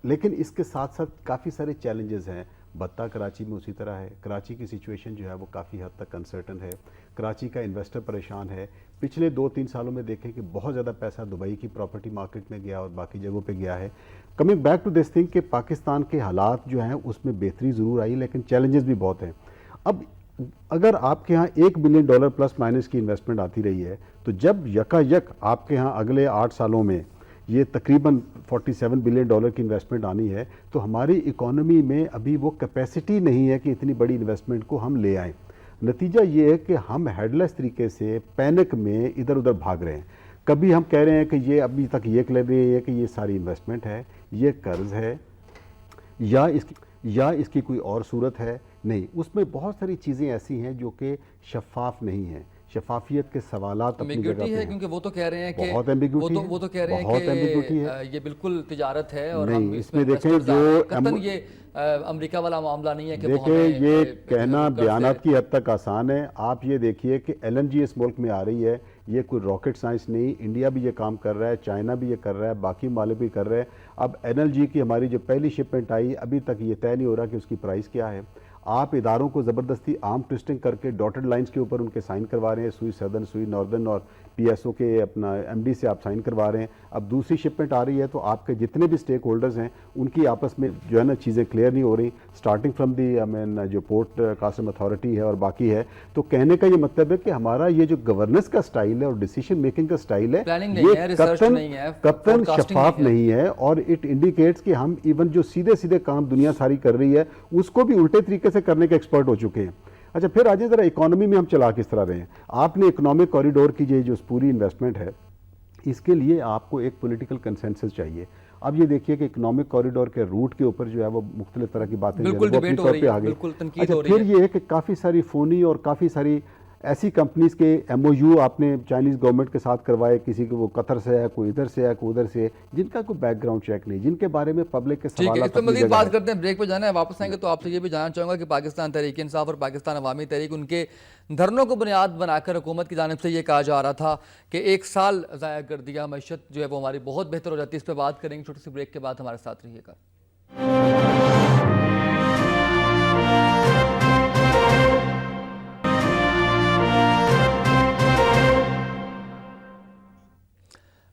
لیکن اس کے ساتھ ساتھ کافی سارے چیلنجز ہیں. بتہ کراچی میں اسی طرح ہے. کراچی کی سچویشن جو ہے وہ کافی حد تک انسرٹن ہے. کراچی کا انویسٹر پریشان ہے. پچھلے 2-3 سالوں میں دیکھیں کہ بہت زیادہ پیسہ دبئی کی پراپرٹی مارکیٹ میں گیا اور باقی جگہوں پہ گیا ہے. Coming back to this thing کہ پاکستان کے حالات جو ہیں اس میں بہتری ضرور آئی, لیکن چیلنجز بھی بہت ہیں. اب اگر آپ کے ہاں $1 بلین پلس مائنس کی انویسٹمنٹ آتی رہی ہے, تو جب یکا یک آپ کے ہاں اگلے 8 سالوں میں یہ تقریباً $47 بلین کی انویسٹمنٹ آنی ہے, تو ہماری اکانومی میں ابھی وہ کیپیسٹی نہیں ہے کہ اتنی بڑی انویسٹمنٹ کو ہم لے آئیں. نتیجہ یہ ہے کہ ہم ہیڈ لیس طریقے سے پینک میں ادھر ادھر بھاگ رہے ہیں. کبھی ہم کہہ رہے ہیں کہ یہ ابھی تک یہ کہہ رہے ہیں کہ یہ ساری انویسٹمنٹ ہے, یہ قرض ہے, یا اس کی کوئی اور صورت ہے. نہیں, اس میں بہت ساری چیزیں ایسی ہیں جو کہ شفاف نہیں ہیں. شفافیت کے سوالات اپنی جگہ پہ ہیں, کیونکہ وہ تو کہہ رہے ہیں کہ بہت ایمبیگوٹی ہے, وہ تو کہہ رہے ہیں کہ یہ بالکل تجارت ہے, اور نہیں اس میں دیکھیں جو یہ امریکہ والا معاملہ نہیں ہے کہ دیکھیں یہ کہنا بیانات کی حد تک آسان ہے. آپ یہ دیکھیے کہ LNG اس ملک میں آ رہی ہے, یہ کوئی راکٹ سائنس نہیں. انڈیا بھی یہ کام کر رہا ہے, چائنا بھی یہ کر رہا ہے, باقی ممالک بھی کر رہے ہیں. اب NLG کی ہماری جو پہلی شپمنٹ آئی, ابھی تک یہ طے نہیں ہو رہا کہ اس کی پرائس کیا ہے. آپ اداروں کو زبردستی آرم ٹوسٹنگ کر کے ڈاٹڈ لائنز کے اوپر ان کے سائن کروا رہے ہیں, سوئی سدرن, سوئی ناردرن اور PSO کے اپنا MD سے آپ سائن کروا رہے ہیں. اب دوسری شپمنٹ آ رہی ہے تو آپ کے جتنے بھی سٹیک ہولڈرز ہیں ان کی آپس میں جو ہے نا چیزیں کلیئر نہیں ہو رہی, سٹارٹنگ فرام دی جو پورٹ کاسٹم اتھارٹی ہے اور باقی ہے. تو کہنے کا یہ مطلب ہے کہ ہمارا یہ جو گورننس کا سٹائل ہے اور ڈیسیشن میکنگ کا سٹائل ہے, یہ قطعاً شفاف نہیں ہے. اور اٹ انڈیکیٹس کہ ہم ایون جو سیدھے سیدھے کام دنیا ساری کر رہی ہے اس کو بھی الٹے طریقے سے کرنے کے ایکسپرٹ ہو چکے ہیں. اچھا, پھر آجائیں ذرا اکانومی میں ہم چلا کس طرح رہے ہیں. آپ نے اکنامک کوریڈور کی جو پوری انویسٹمنٹ ہے, اس کے لیے آپ کو ایک پولیٹیکل کنسنسس چاہیے. اب یہ دیکھیے کہ اکنامک کوریڈور کے روٹ کے اوپر جو ہے وہ مختلف طرح کی باتیں اپنی طور پہ آ گئی. اچھا, پھر یہ ہے کہ کافی ساری فونی اور کافی ساری ایسی کمپنیز کے MOU آپ نے چائنیز گورنمنٹ کے ساتھ کوائے, کسی کو وہ قطر سے ہے, کوئی ادھر سے ہے, کوئی ادھر سے ہے, جن کا کوئی بیک گراؤنڈ چیک نہیں, جن کے بارے میں پبلک کے سوالات. اس پہ مزید بات کرتے ہیں, بریک پہ جانا ہے, واپس آئیں گے تو آپ سے یہ بھی جاننا چاہوں گا کہ پاکستان تحریک انصاف اور پاکستان عوامی تحریک, ان کے دھرنوں کو بنیاد بنا کر حکومت کی جانب سے یہ کہا جا رہا تھا کہ 1 سال ضائع کر دیا, معیشت جو ہے وہ ہماری بہت بہتر ہو جاتی ہے. اس پہ بات کریں گے چھوٹی سی بریک کے بعد, ہمارے ساتھ رہیے گا.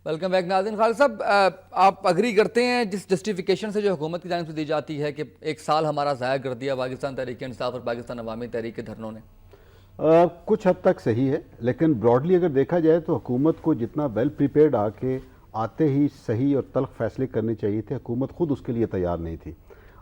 ویلکم بیک ناظرین. خالد صاحب, آپ اگری کرتے ہیں جس جسٹیفیکیشن سے جو حکومت کی جانب سے دی جاتی ہے کہ 1 سال ہمارا ضائع کر دیا پاکستان تحریک انصاف اور پاکستان عوامی تحریک کے دھرنوں نے؟ کچھ حد تک صحیح ہے، لیکن براڈلی اگر دیکھا جائے تو حکومت کو جتنا ویل پریپیئرڈ آتے ہی صحیح اور تلخ فیصلے کرنے چاہیے تھے، حکومت خود اس کے لیے تیار نہیں تھی.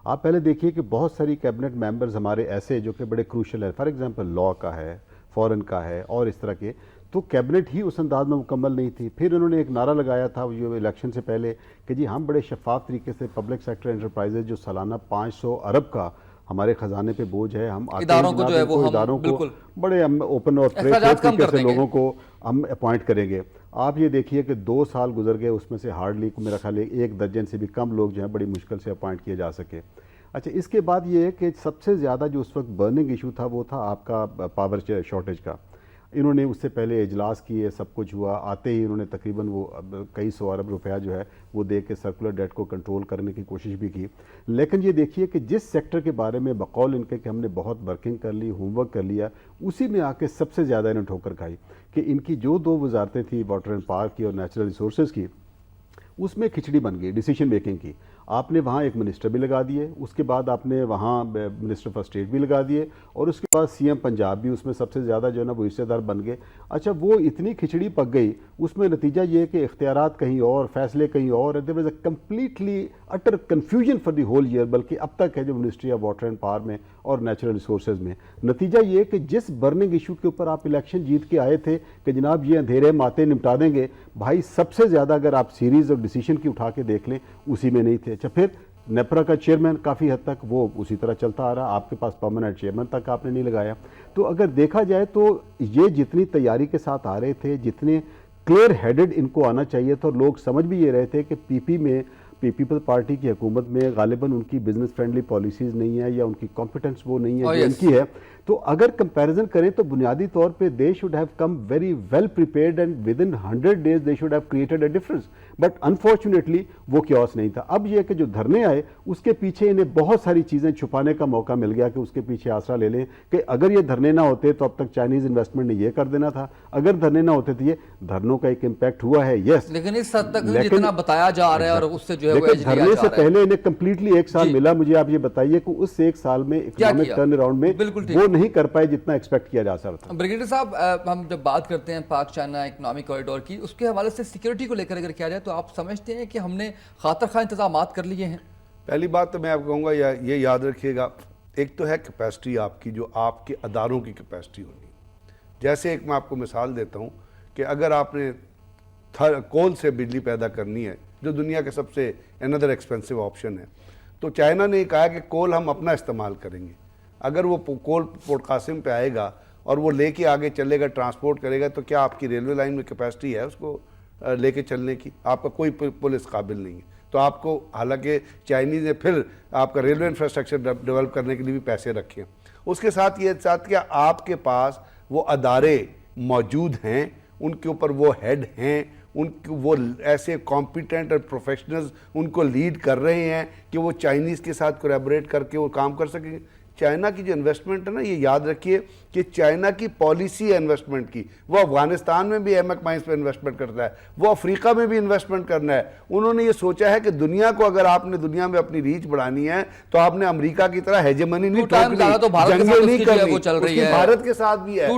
آپ پہلے دیکھیے کہ بہت ساری کیبنٹ ممبرز ہمارے ایسے جو کہ بڑے کروشل ہیں، فار ایگزامپل لا کا ہے، فورن کا ہے اور اس طرح کے، تو کیبنٹ ہی اس انداز میں مکمل نہیں تھی. پھر انہوں نے ایک نعرہ لگایا تھا جو الیکشن سے پہلے کہ جی ہم بڑے شفاف طریقے سے پبلک سیکٹر انٹرپرائزز جو سالانہ 500 ارب کا ہمارے خزانے پہ بوجھ ہے، ہم اداروں کو جو ہے وہ اداروں کو بڑے ہم اوپن اور طریقے سے لوگوں کو ہم اپوائنٹ کریں گے. آپ یہ دیکھیے کہ 2 سال گزر گئے، اس میں سے ہارڈلی میرا خیال ہے 1 درجن سے بھی کم لوگ جو ہیں بڑی مشکل سے اپوائنٹ کیے جا سکے. اچھا، اس کے بعد یہ ہے کہ سب سے زیادہ جو اس وقت برننگ ایشو تھا وہ تھا آپ کا پاور شارٹیج کا. انہوں نے اس سے پہلے اجلاس کیے، سب کچھ ہوا، آتے ہی انہوں نے تقریباً وہ کئی 100 ارب روپیہ جو ہے وہ دے کے سرکولر ڈیٹ کو کنٹرول کرنے کی کوشش بھی کی. لیکن یہ دیکھیے کہ جس سیکٹر کے بارے میں بقول ان کے کہ ہم نے بہت ورکنگ کر لی، ہوم ورک کر لیا، اسی میں آ کے سب سے زیادہ انہیں ٹھوکر کھائی کہ ان کی جو 2 وزارتیں تھیں، واٹر اینڈ پاور کی اور نیچرل ریسورسز کی، اس میں کھچڑی بن گئی ڈیسیشن میکنگ کی. آپ نے وہاں ایک منسٹر بھی لگا دیے، اس کے بعد آپ نے وہاں منسٹر فار اسٹیٹ بھی لگا دیے، اور اس کے بعد سی ایم پنجاب بھی اس میں سب سے زیادہ جو ہے نا وہ حصے دار بن گئے. اچھا، وہ اتنی کھچڑی پک گئی، اس میں نتیجہ یہ کہ اختیارات کہیں اور، فیصلے کہیں اور، there was a completely utter confusion for the whole year. بلکہ اب تک ہے جو ministry of water and power میں اور نیچرل ریسورسز میں. نتیجہ یہ کہ جس برننگ ایشو کے اوپر آپ الیکشن جیت کے آئے تھے کہ جناب یہ اندھیرے ماتے نمٹا دیں گے، بھائی سب سے زیادہ اگر آپ سیریز اور ڈیسیشن کی اٹھا کے دیکھ لیں اسی میں نہیں تھے. اچھا، پھر نیپرا کا چیئرمین کافی حد تک وہ اسی طرح چلتا آ رہا، آپ کے پاس پرماننٹ چیئرمین تک آپ نے نہیں لگایا. تو اگر دیکھا جائے تو یہ جتنی تیاری کے ساتھ آ رہے تھے، جتنے کلیئر ہیڈڈ ان کو آنا چاہیے تھا، اور لوگ سمجھ بھی یہ رہے تھے کہ پیپل پارٹی کی حکومت میں غالباً ان کی بزنس فرینڈلی پالیسیز نہیں ہے یا ان کی کمپیٹنس وہ نہیں ہے جو ان کی ہے. تو اگر کمپیریزن کریں تو بنیادی طور پہ they should have come very well prepared and with in 100 days they should have created a difference. But unfortunately وہ کیوس نہیں تھا. اب یہ کہ جو دھرنے آئے اس کے پیچھے انہیں بہت ساری چیزیں چھپانے کا موقع مل گیا کہ اس کے پیچھے آسرا لے لیں کہ اگر یہ دھرنے نہ ہوتے تو اب تک چائنیز انویسٹمنٹ نے یہ کر دینا تھا، اگر دھرنے نہ ہوتے تو یہ دھرنوں کا ایک امپیکٹ ہوا ہے. یس، لیکن اس حد تک جتنا بتایا جا رہا ہے اور اس سے جو ہے وہ دھرنے سے پہلے انہیں کمپلیٹلی 1 سال ملا. مجھے آپ یہ بتائیے کہ اس 1 سال میں اکنامک ٹرن اراؤنڈ میں وہ نہیں کر پائے جتنا ایکسپیکٹ کیا جا سکتا تھا. بریگیڈیئر صاحب، ہم جب بات کرتے ہیں پاک چائنا اکنامک کوریڈور کی، اس کے حوالے سے سیکیورٹی کو لے کر اگر کیا جائے تو آپ سمجھتے ہیں کہ ہم نے خاطر خواہ انتظامات کر لیے ہیں؟ پہلی بات تو میں آپ کو کہوں گا یہ یاد رکھیے گا، ایک تو ہے کیپیسٹی آپ کی، جو آپ کے اداروں کی کیپیسٹی ہونی. جیسے ایک میں آپ کو مثال دیتا ہوں کہ اگر آپ نے کول سے بجلی پیدا کرنی ہے، جو دنیا کے سب سے اندر ایکسپینسو آپشن ہے، تو چائنا نے کہا کہ کول ہم اپنا استعمال کریں گے. اگر وہ کول پورٹ قاسم پہ آئے گا اور وہ لے کے آگے چلے گا، ٹرانسپورٹ کرے گا، تو کیا آپ کی ریلوے لائن میں کیپیسٹی ہے اس کو لے کے چلنے کی؟ آپ کا کوئی پولیس قابل نہیں ہے. تو آپ کو، حالانکہ چائنیز نے پھر آپ کا ریلوے انفراسٹرکچر ڈیولپ کرنے کے لیے بھی پیسے رکھے ہیں. اس کے ساتھ یہ ساتھ کیا آپ کے پاس وہ ادارے موجود ہیں، ان کے اوپر وہ ہیڈ ہیں، ان کو وہ ایسے کمپیٹنٹ اور پروفیشنلز ان کو لیڈ کر رہے ہیں کہ وہ چائنیز کے ساتھ کولیبریٹ کر کے وہ کام کر سکیں. چائنا کی جو انویسٹمنٹ ہے نا، یہ یاد رکھیے کہ چائنا کی پالیسی ہے انویسٹمنٹ کی. وہ افغانستان میں بھی ایمک مائنز پہ انویسٹمنٹ کرتا ہے، وہ افریقہ میں بھی انویسٹمنٹ کرنا ہے. انہوں نے یہ سوچا ہے کہ دنیا کو اگر آپ نے دنیا میں اپنی ریچ بڑھانی ہے تو آپ نے امریکہ کی طرح ہیجمنی نہیں ٹھوکنی، جنگیں نہیں کرنی. اس کی بھارت کے ساتھ بھی ہے،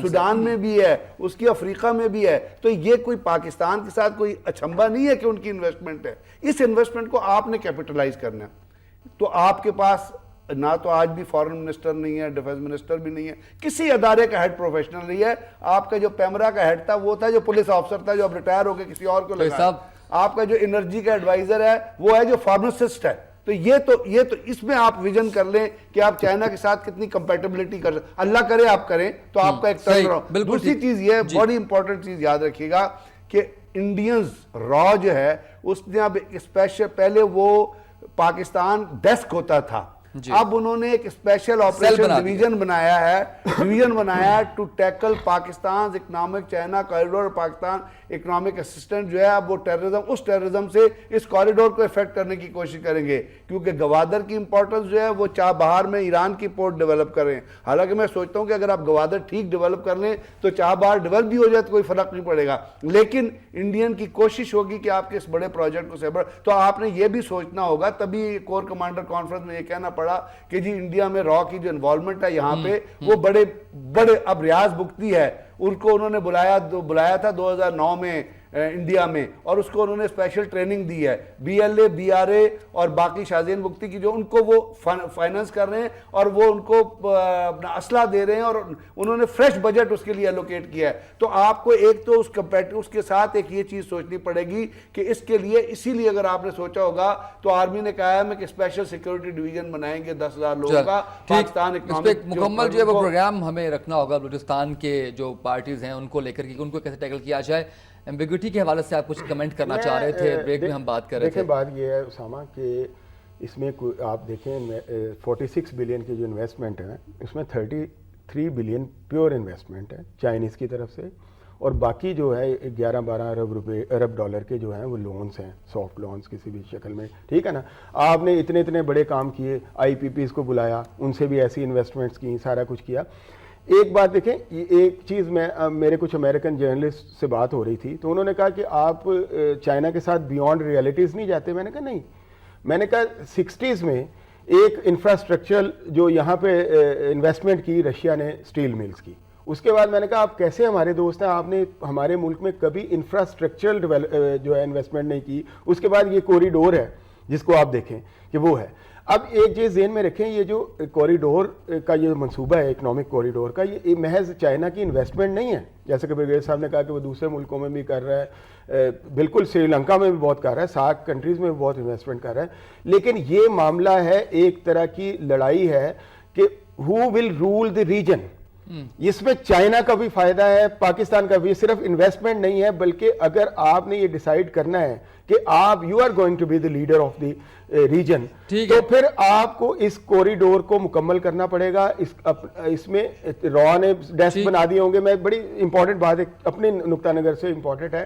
سوڈان میں بھی ہے، اس کی افریقہ میں بھی ہے. تو یہ کوئی پاکستان کے ساتھ کوئی اچھمبا نہیں ہے کہ ان کی انویسٹمنٹ ہے. اس انویسٹمنٹ کو آپ نے کیپٹلائز کرنا ہے. تو آپ کے پاس نہ تو آج بھی فارن منسٹر نہیں ہے، ڈیفنس منسٹر بھی نہیں ہے، کسی ادارے کا ہیڈ پروفیشنل نہیں ہے. آپ کا جو پیمرا کا ہیڈ تھا وہ تھا جو پولیس آفسر تھا، جو اب ریٹائر ہو کے کسی اور کو لگا. آپ کا جو انرجی کا ایڈوائزر ہے وہ ہے جو فارماسسٹ ہے. تو یہ تو اس میں آپ ویژن کر لیں کہ آپ چائنا کے ساتھ کتنی کمپیٹیبلٹی کر سکتے. اللہ کرے آپ کریں تو آپ کا ایک ٹرن اراؤنڈ. دوسری چیز یہ بڑی امپورٹنٹ چیز یاد رکھیے گا کہ انڈینز را جو ہے اس نے اب اسپیشل، پہلے وہ پاکستان ڈیسک ہوتا تھا، اب انہوں نے ایک اسپیشل آپریشن ڈویژن بنایا ہے to tackle Pakistan economic China corridor. Pakistan economic assistant جو ہے اب وہ اس ٹیررزم سے اس کوریڈور کو افیکٹ کرنے کی کوشش کریں گے، کیونکہ گوادر کی امپورٹنس جو ہے وہ چابہار میں ایران کی پورٹ ڈیولپ کریں. حالانکہ میں سوچتا ہوں کہ اگر آپ گوادر ٹھیک ڈیولپ کر لیں تو چابہار ڈیولپ بھی ہو جائے تو کوئی فرق نہیں پڑے گا. لیکن انڈین کی کوشش ہوگی کہ آپ کے اس بڑے پروجیکٹ کو تو آپ نے یہ بھی سوچنا ہوگا، تبھی کور کمانڈر کانفرنس میں یہ کہنا پڑا کہ جی انڈیا میں را کی جو انوالومنٹ ہے یہاں پہ وہ بڑے بڑے اب ریاض بگتی ہے، ان کو انہوں نے بلایا تھا 2009 میں انڈیا میں، اور اس کو انہوں نے اسپیشل ٹریننگ دی ہے، B L A B R A اور باقی شازین بگتی کی جو ان کو وہ فائننس کر رہے ہیں اور وہ ان کو اپنا اسلحہ دے رہے ہیں، اور انہوں نے فریش بجٹ اس کے لیے الوکیٹ کیا ہے. تو آپ کو ایک تو اس کے ساتھ ایک یہ چیز سوچنی پڑے گی کہ اس کے لیے، اسی لیے اگر آپ نے سوچا ہوگا تو آرمی نے کہا ہے کہ اسپیشل سیکورٹی ڈویژن بنائیں گے 10,000 لوگوں کا. پاکستان اکنامک مکمل جو ہے وہ پروگرام ہمیں رکھنا ہوگا بلوچستان کے جو پارٹیز ہیں ان کو لے کر کے ان کو کیسے ٹیکل کیا جائے. ایمبیگوٹی کے حوالے سے آپ کچھ کمنٹ کرنا چاہ رہے تھے، بریک میں ہم بات کر رہے تھے. دیکھیں بات یہ ہے اسامہ کہ اس میں آپ دیکھیں 46 بلین کی جو انویسٹمنٹ ہے اس میں 33 بلین پیور انویسٹمنٹ ہے چائنیز کی طرف سے، اور باقی جو ہے 11-12 ارب ڈالر کے جو ہیں وہ لونز ہیں، سافٹ لونز کسی بھی شکل میں. ٹھیک ہے نا، آپ نے اتنے بڑے کام کیے، آئی پی پیز کو بلایا، ان سے بھی ایسی انویسٹمنٹس کی، سارا کچھ کیا. ایک بات دیکھیں، ایک چیز میرے کچھ امریکن جرنلسٹ سے بات ہو رہی تھی تو انہوں نے کہا کہ آپ چائنا کے ساتھ بیونڈ ریئلٹیز نہیں جاتے. میں نے کہا نہیں، میں نے کہا 60s میں ایک انفراسٹرکچر جو یہاں پہ انویسٹمنٹ کی رشیا نے اسٹیل ملز کی، اس کے بعد میں نے کہا آپ کیسے ہمارے دوست ہیں، آپ نے ہمارے ملک میں کبھی انفراسٹرکچرل جو ہے انویسٹمنٹ نہیں کی. اس کے بعد یہ کوریڈور ہے جس کو آپ دیکھیں کہ وہ ہے. اب ایک چیز ذہن میں رکھیں، یہ جو کوریڈور کا یہ منصوبہ ہے اکنامک کوریڈور کا، یہ محض چائنا کی انویسٹمنٹ نہیں ہے، جیسے کہ برگیڈ صاحب نے کہا کہ وہ دوسرے ملکوں میں بھی کر رہا ہے، بالکل سری لنکا میں بھی بہت کر رہا ہے، سارک کنٹریز میں بھی بہت انویسٹمنٹ کر رہا ہے. لیکن یہ معاملہ ہے ایک طرح کی لڑائی ہے کہ who will rule the region. اس میں چائنا کا بھی فائدہ ہے، پاکستان کا بھی. صرف انویسٹمنٹ نہیں ہے بلکہ اگر آپ نے یہ ڈیسائیڈ کرنا ہے کہ آپ you are going to be the leader of the region, تو پھر آپ کو اس کوریڈور کو مکمل کرنا پڑے گا. اس میں را نے ڈیسک بنا دیے ہوں گے. میں بڑی امپورٹنٹ بات ہے اپنے نقطہ نظر سے امپورٹنٹ ہے،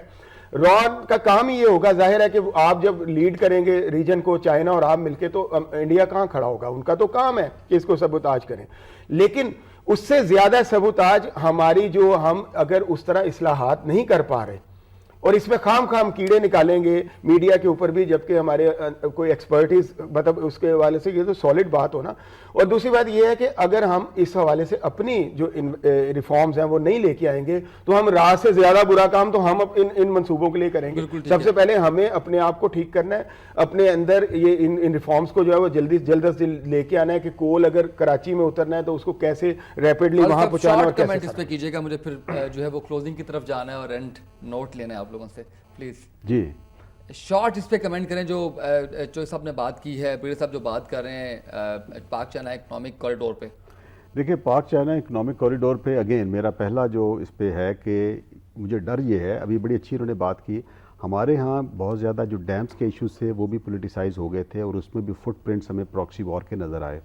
ران کا کام ہی یہ ہوگا. ظاہر ہے کہ آپ جب لیڈ کریں گے ریجن کو، چائنا اور آپ مل کے، تو انڈیا کہاں کھڑا ہوگا؟ ان کا تو کام ہے کہ اس کو سبوتاج کریں. لیکن اس سے زیادہ سبوتاج ہماری جو ہم اگر اس طرح اصلاحات نہیں کر پا رہے اور اس میں خام کیڑے نکالیں گے میڈیا کے اوپر بھی، جبکہ ہمارے کوئی ایکسپرٹیز مطلب اس کے حوالے سے یہ تو سالڈ بات ہونا. اور دوسری بات یہ ہے کہ اگر ہم اس حوالے سے اپنی جو ریفارمز ہیں وہ نہیں لے کے آئیں گے تو ہم راہ سے زیادہ برا کام تو ہم ان منصوبوں کے لیے کریں گے. سب سے پہلے ہمیں اپنے آپ کو ٹھیک کرنا ہے، اپنے اندر یہ ان ریفارمز کو جو ہے وہ جلد از جلد لے کے آنا ہے کہ کول اگر کراچی میں اترنا ہے تو اس کو کیسے ریپڈلی وہاں پہنچانا ہے. کمنٹ اس پہ کیجیے گا، مجھے پھر جو ہے وہ کلوزنگ کی طرف جانا ہے اور اینڈ نوٹ لینا ہے آپ لوگوں سے پلیز. جی شارٹ اس پہ کمنٹ کریں جو چوہے صاحب نے بات کی ہے، بریڈ صاحب جو بات کر رہے ہیں پاک چائنا اکنامک کوریڈور پہ. دیکھیں پاک چائنا اکنامک کوریڈور پہ اگین میرا پہلا جو اس پہ ہے کہ مجھے ڈر یہ ہے، ابھی بڑی اچھی انہوں نے بات کی، ہمارے ہاں بہت زیادہ جو ڈیمز کے ایشوز تھے وہ بھی پولیٹیسائز ہو گئے تھے اور اس میں بھی فٹ پرنٹس ہمیں پراکسی وار کے نظر آئے.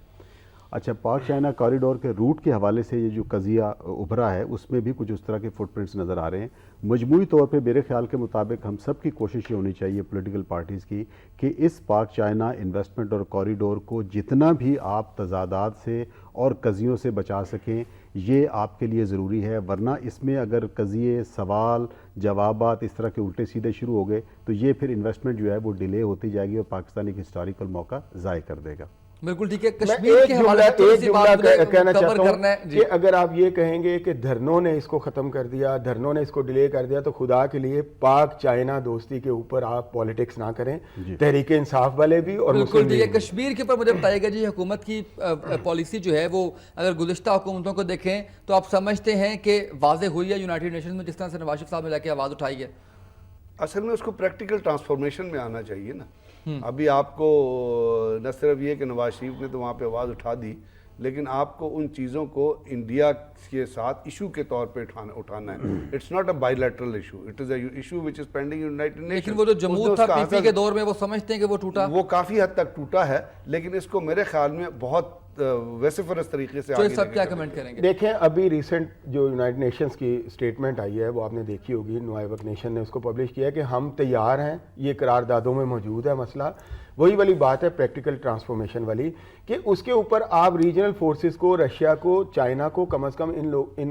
اچھا پاک چائنا کوریڈور کے روٹ کے حوالے سے یہ جو قضیہ ابھرا ہے اس میں بھی کچھ اس طرح کے فٹ پرنٹس نظر آ رہے ہیں. مجموعی طور پہ میرے خیال کے مطابق ہم سب کی کوشش یہ ہونی چاہیے پولیٹیکل پارٹیز کی کہ اس پاک چائنا انویسٹمنٹ اور کوریڈور کو جتنا بھی آپ تضادات سے اور قضیوں سے بچا سکیں یہ آپ کے لیے ضروری ہے. ورنہ اس میں اگر قضیے، سوال، جوابات اس طرح کے الٹے سیدھے شروع ہو گئے تو یہ پھر انویسٹمنٹ جو ہے وہ ڈیلے ہوتی جائے گی اور پاکستان ایک ہسٹوریکل موقع ضائع کر دے گا. بالکل ٹھیک ہے. کشمیر کے حوالے سے ایک جملہ کہنا چاہتا ہوں کہ اگر آپ یہ کہیں گے کہ دھرنوں نے اس کو ختم کر دیا، دھرنوں نے اس کو ڈیلے کر دیا، تو خدا کے لیے پاک چائنا دوستی کے اوپر آپ پالیٹکس نہ کریں. تحریک انصاف والے بھی اور بالکل ٹھیک ہے. کشمیر کے اوپر مجھے بتائیے گا جی، حکومت کی پالیسی جو ہے وہ اگر گزشتہ حکومتوں کو دیکھیں تو آپ سمجھتے ہیں کہ واضح ہوئی ہے یونائٹڈ نیشنز میں جس طرح سے نواز شریف صاحب نے جا کے آواز اٹھائی ہے؟ اصل میں اس کو پریکٹیکل ٹرانسفارمیشن میں آنا چاہیے نا. ابھی آپ کو نہ صرف یہ کہ نواز شریف نے تو وہاں پہ آواز اٹھا دی، لیکن آپ کو ان چیزوں کو انڈیا کے ساتھ ایشو کے طور پہ اٹھانا ہے. It's not a bilateral issue, it is a issue which is pending United Nation. لیکن وہ جو جمہور تھا پی پی کے دور میں وہ سمجھتے ہیں کہ وہ ٹوٹا، وہ کافی حد تک ٹوٹا ہے، لیکن اس کو میرے خیال میں بہت ویسے فرض طریقے سے آگے سب کیا کمنٹ کریں گے. دیکھیں ابھی ریسنٹ جو یونائٹڈ نیشنز کی اسٹیٹمنٹ آئی ہے وہ آپ نے دیکھی ہوگی، نوائب نیشن نے اس کو پبلش کیا ہے کہ ہم تیار ہیں، یہ قراردادوں میں موجود ہے. مسئلہ وہی والی بات ہے پریکٹیکل ٹرانسفارمیشن والی کہ اس کے اوپر آپ ریجنل فورسز کو، رشیا کو، چائنا کو کم از کم ان